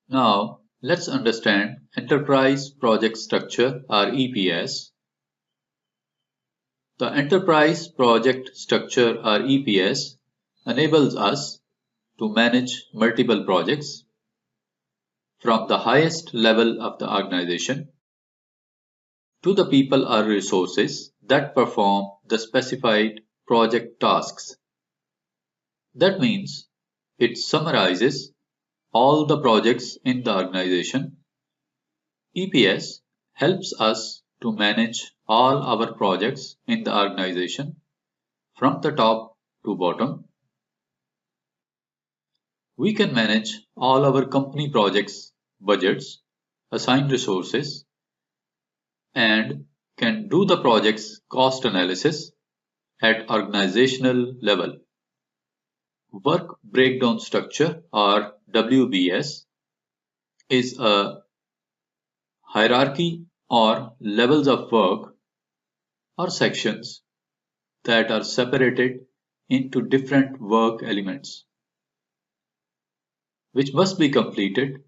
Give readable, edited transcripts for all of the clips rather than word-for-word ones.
Now, let's understand Enterprise Project Structure or EPS. The Enterprise Project Structure or EPS enables us to manage multiple projects from the highest level of the organization to the people or resources that perform the specified project tasks. That means it summarizes all the projects in the organization. EPS helps us to manage all our projects in the organization from the top to bottom. We can manage all our company projects, budgets, assign resources, and can do the project's cost analysis at organizational level. Work breakdown structure or WBS is a hierarchy or levels of work or sections that are separated into different work elements, which must be completed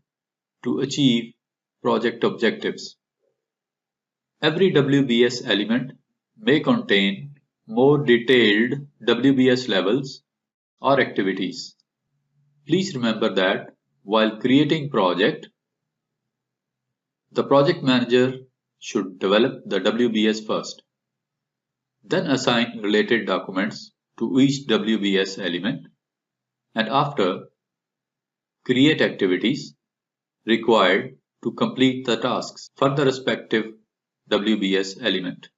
to achieve project objectives. Every WBS element may contain more detailed WBS levels or activities. Please remember that while creating project, the project manager should develop the WBS first, then assign related documents to each WBS element, and after create activities required to complete the tasks for the respective WBS element.